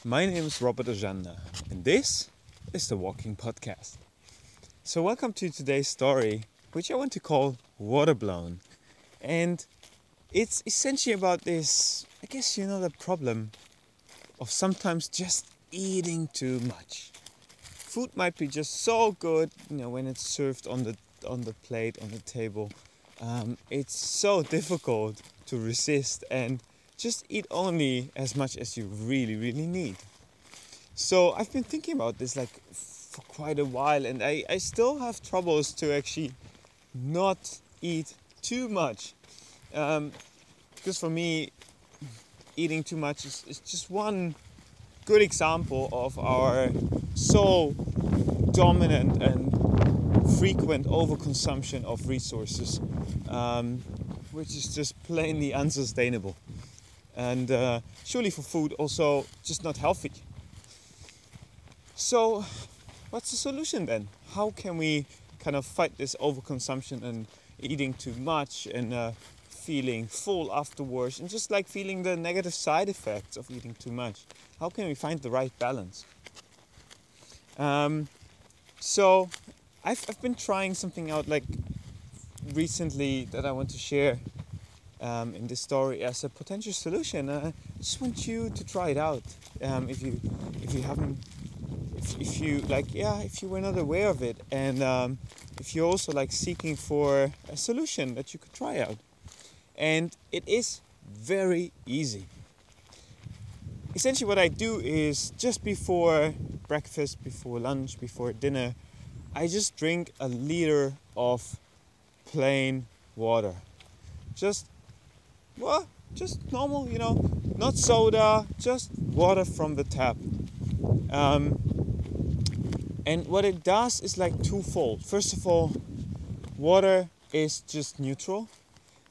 My name is Robert Ojanna, and this is the Walking Podcast. So welcome to today's story, which I want to call Waterblown. And it's essentially about this, the problem of sometimes just eating too much. Food might be just so good, when it's served on the plate, on the table. It's so difficult to resist and just eat only as much as you really, really need. So I've been thinking about this for quite a while, and I still have troubles to actually not eat too much. Because for me, eating too much is just one good example of our so dominant and frequent overconsumption of resources, which is just plainly unsustainable. And surely for food also just not healthy. So what's the solution then? How can we kind of fight this overconsumption and eating too much and feeling full afterwards and just feeling the negative side effects of eating too much? How can we find the right balance? So I've been trying something out recently that I want to share in this story as a potential solution. I just want you to try it out. If you were not aware of it, and if you're also seeking for a solution that you could try out. And it is very easy. Essentially what I do is just before breakfast, before lunch, before dinner, I just drink a liter of plain water. Just normal, not soda, just water from the tap. And what it does is twofold. First of all, water is just neutral.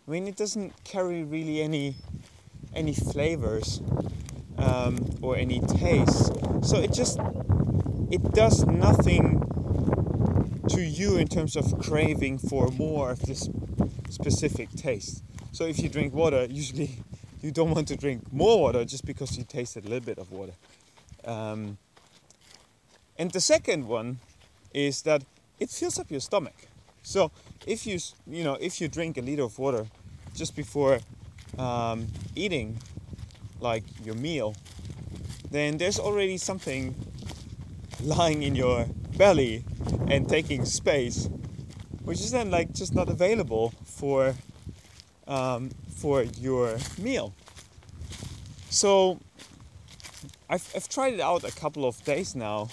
It doesn't carry really any flavors or any taste. So it does nothing to you in terms of craving for more of this specific taste. So if you drink water, usually you don't want to drink more water just because you tasted a little bit of water. And the second one is that it fills up your stomach. So if you drink a liter of water just before eating your meal, then there's already something lying in your belly and taking space, which is then just not available for your meal. So I've tried it out a couple of days now,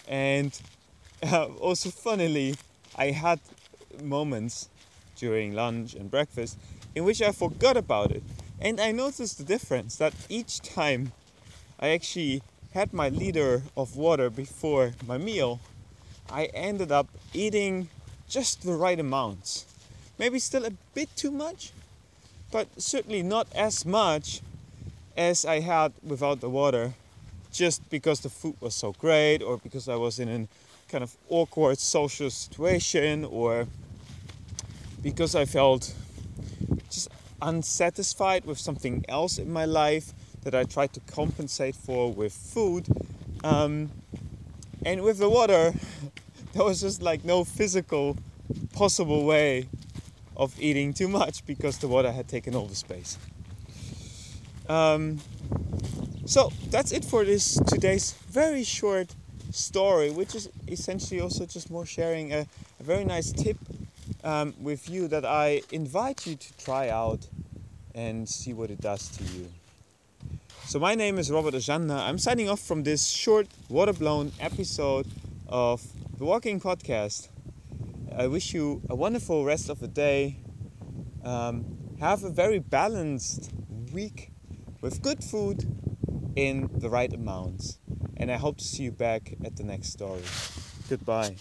and also funnily, I had moments during lunch and breakfast in which I forgot about it, and I noticed the difference that each time I actually had my liter of water before my meal, I ended up eating just the right amounts. Maybe still a bit too much, but certainly not as much as I had without the water, just because the food was so great, or because I was in a kind of awkward social situation, or because I felt just unsatisfied with something else in my life that I tried to compensate for with food. And with the water, there was just no physical possible way of eating too much because the water had taken over space. So that's it for today's very short story, which is essentially also just more sharing a very nice tip with you that I invite you to try out and see what it does to you. So my name is Robert Ojanna. I'm signing off from this short Waterblown episode of the Walking Podcast. I wish you a wonderful rest of the day. Have a very balanced week with good food in the right amounts. And I hope to see you back at the next story. Goodbye.